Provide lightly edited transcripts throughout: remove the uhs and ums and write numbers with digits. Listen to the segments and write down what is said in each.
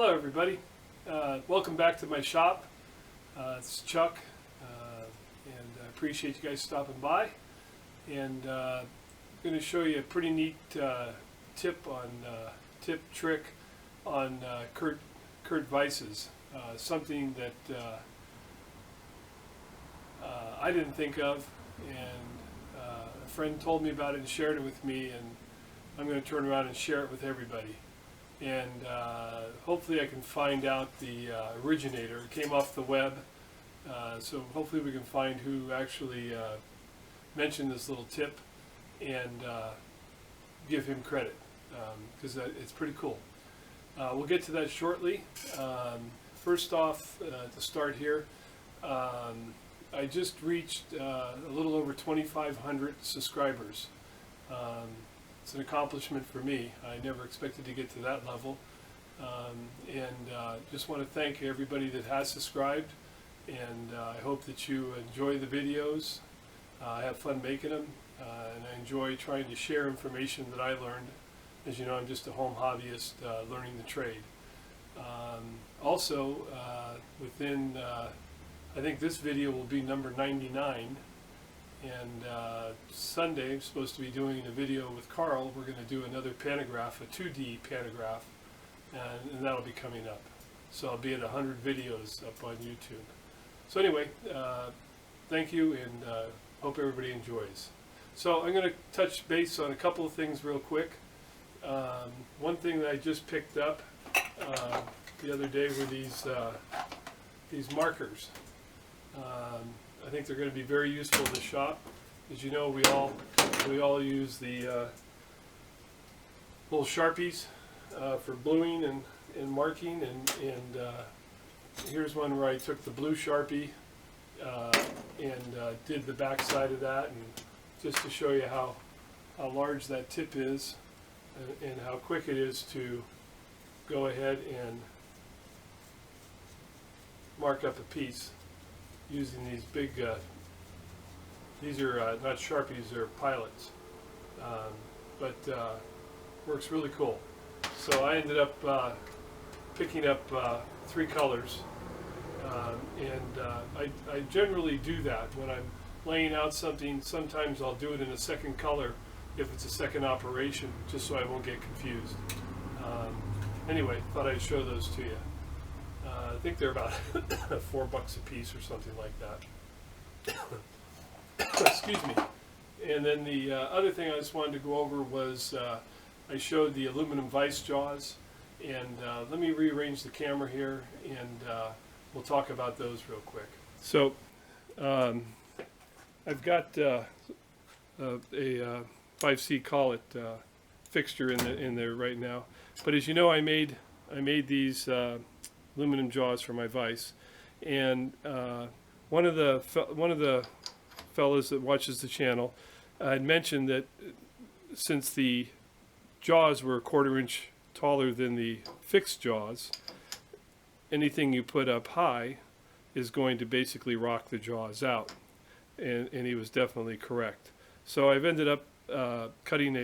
Hello everybody, welcome back to my shop. It's Chuck, and I appreciate you guys stopping by, and I'm going to show you a pretty neat trick on Kurt Vise's, something that I didn't think of, and a friend told me about it and shared it with me, and I'm going to turn around and share it with everybody. And hopefully I can find out the originator. It came off the web, so hopefully we can find who actually mentioned this little tip and give him credit, because it's pretty cool. We'll get to that shortly. First off, to start here, I just reached a little over 2,500 subscribers. It's an accomplishment for me. I never expected to get to that level, and just want to thank everybody that has subscribed, and I hope that you enjoy the videos. I have fun making them, and I enjoy trying to share information that I learned. As you know, I'm just a home hobbyist learning the trade. Also, within, I think this video will be number 99. And Sunday, I'm supposed to be doing a video with Carl. We're going to do another pantograph, a 2D pantograph, and that'll be coming up. So I'll be at 100 videos up on YouTube. So anyway, thank you, and hope everybody enjoys. So I'm going to touch base on a couple of things real quick. One thing that I just picked up the other day were these markers. I think they're going to be very useful in the shop. As you know, we all use the little Sharpies for bluing and marking, and here's one where I took the blue Sharpie and did the back side of that, and just to show you how large that tip is and how quick it is to go ahead and mark up a piece using these big, these are not Sharpies, they're Pilots, but works really cool. So I ended up picking up 3 colors, and I generally do that when I'm laying out something. Sometimes I'll do it in a second color if it's a second operation, just so I won't get confused. Anyway, thought I'd show those to you. I think they're about $4 a piece or something like that. Excuse me. And then the other thing I just wanted to go over was I showed the aluminum vise jaws, and let me rearrange the camera here, and we'll talk about those real quick. So I've got a 5C collet fixture in there right now, but as you know, I made these aluminum jaws for my vise, and one of the fellows that watches the channel had mentioned that since the jaws were 1/4 inch taller than the fixed jaws, anything you put up high is going to basically rock the jaws out, and he was definitely correct. So I've ended up cutting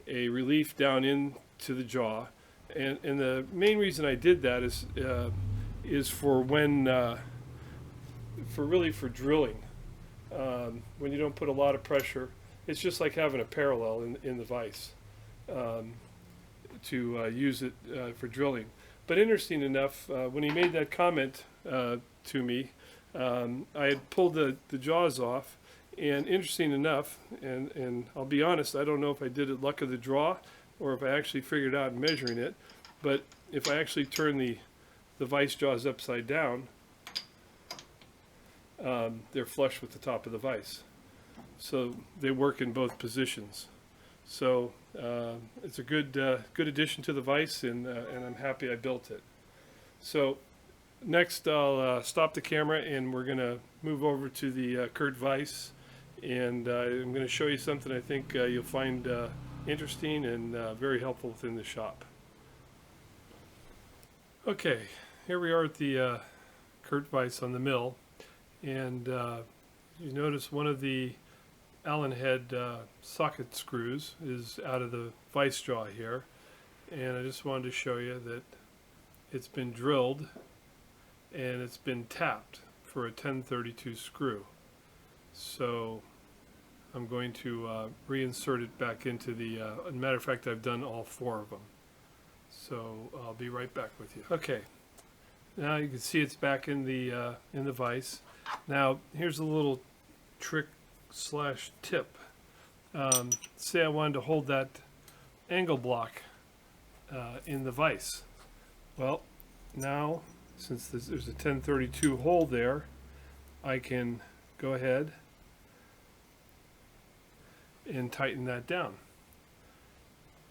a relief down into the jaw. And the main reason I did that is for when, for drilling. When you don't put a lot of pressure, it's just like having a parallel in the vise to use it for drilling. But interesting enough, when he made that comment to me, I had pulled the jaws off, and interesting enough, and I'll be honest, I don't know if I did it luck of the draw or if I actually figured out measuring it, but if I actually turn the vise jaws upside down, they're flush with the top of the vise. So they work in both positions. So it's a good addition to the vise, and I'm happy I built it. So next I'll stop the camera, and we're going to move over to the Kurt Vise, and I'm going to show you something I think you'll find interesting and very helpful within the shop. Okay, here we are at the Kurt Vise on the mill, and you notice one of the Allen head socket screws is out of the vise jaw here, and I just wanted to show you that it's been drilled and it's been tapped for a 1032 screw. So I'm going to reinsert it back into the, as a matter of fact, I've done all 4 of them. So I'll be right back with you. Okay, now you can see it's back in the vise. Now here's a little trick slash tip. Say I wanted to hold that angle block in the vise. Well, now since there's a 1032 hole there, I can go ahead and tighten that down,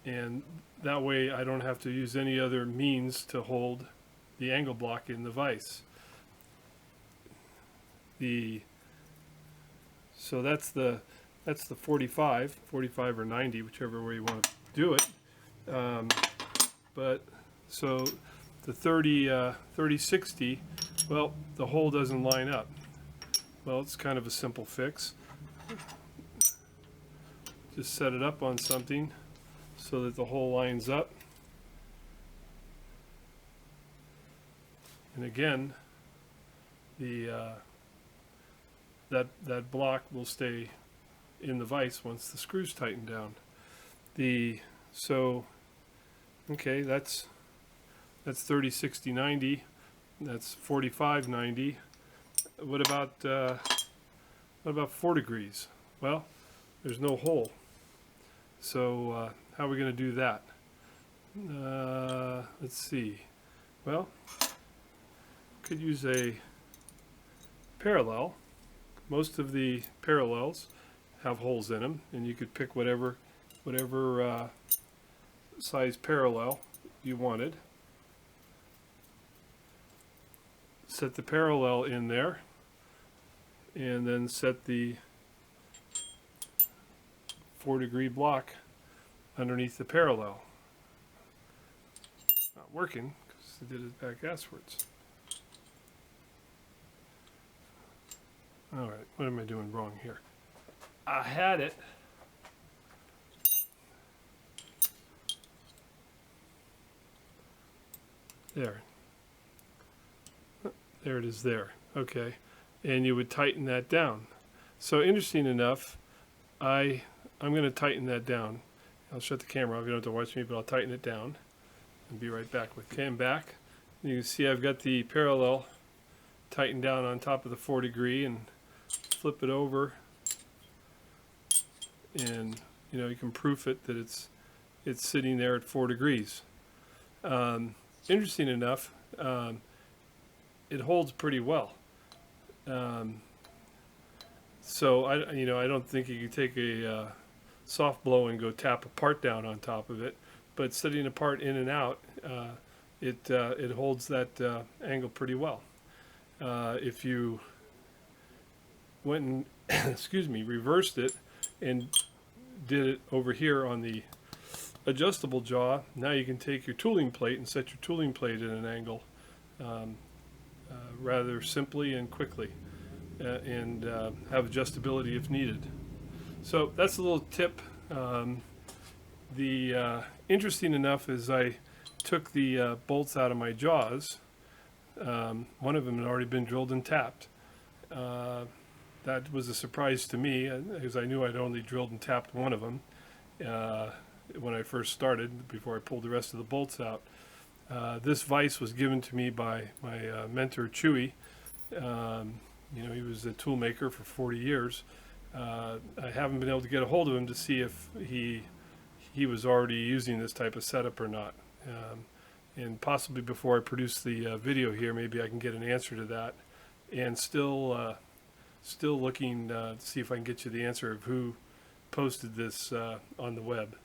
and that way I don't have to use any other means to hold the angle block in the vise. So that's the 45 or 90, whichever way you want to do it. But so the 30-60, well, the hole doesn't line up. Well, it's kind of a simple fix. Just set it up on something so that the hole lines up. And again, that block will stay in the vise once the screws tighten down. Okay, that's 30-60-90. That's 45-90. What about 4 degrees? Well, there's no hole. So how are we going to do that? Let's see. Well, could use a parallel. Most of the parallels have holes in them, and you could pick whatever size parallel you wanted. Set the parallel in there, and then set the 4-degree block underneath the parallel. Not working because I did it back asswards. Alright, what am I doing wrong here? I had it. There. There it is there. Okay. And you would tighten that down. So interesting enough, I'm going to tighten that down. I'll shut the camera off. You don't have to watch me, but I'll tighten it down and be right back with you. Okay, I'm back. You can see I've got the parallel tightened down on top of the 4-degree, and flip it over, and you can proof it that it's sitting there at 4 degrees. Interesting enough, it holds pretty well. So I don't think you could take a soft blow and go tap a part down on top of it, but setting a part in and out, it holds that angle pretty well. If you went and reversed it and did it over here on the adjustable jaw, now you can take your tooling plate and set your tooling plate in an angle rather simply and quickly, and have adjustability if needed. So that's a little tip. Interesting enough is I took the bolts out of my jaws. One of them had already been drilled and tapped. That was a surprise to me because I knew I'd only drilled and tapped one of them when I first started, before I pulled the rest of the bolts out. This vise was given to me by my mentor Chewy. He was a tool maker for 40 years. I haven't been able to get a hold of him to see if he was already using this type of setup or not. And possibly before I produce the video here, maybe I can get an answer to that. And still looking to see if I can get you the answer of who posted this on the web.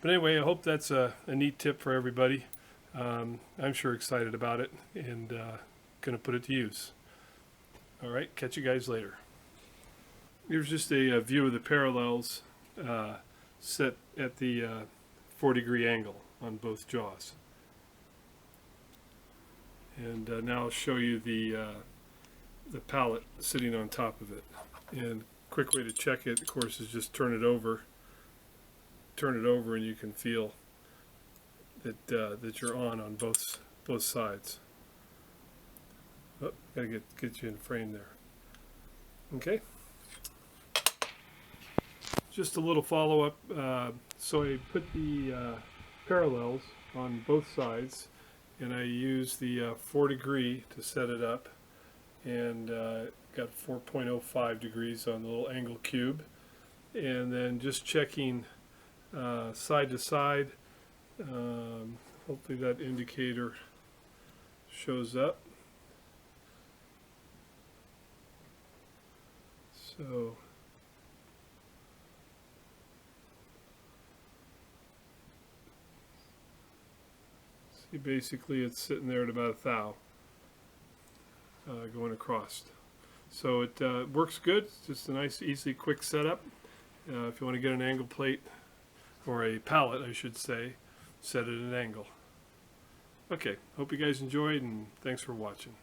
But anyway, I hope that's a neat tip for everybody. I'm sure excited about it, and going to put it to use. All right, catch you guys later. Here's just a view of the parallels set at the 4-degree angle on both jaws. And now I'll show you the pallet sitting on top of it. And quick way to check it, of course, is just turn it over, and you can feel that that you're on both both sides. Oh, gotta get you in frame there. Okay. Just a little follow-up. So I put the parallels on both sides, and I use the 4 degree to set it up, and got 4.05 degrees on the little angle cube, and then just checking side to side. Hopefully that indicator shows up. So see, basically it's sitting there at about 1 thou going across. So it works good. It's just a nice, easy, quick setup. If you want to get an angle plate, or a pallet I should say, set it at an angle. Okay, hope you guys enjoyed, and thanks for watching.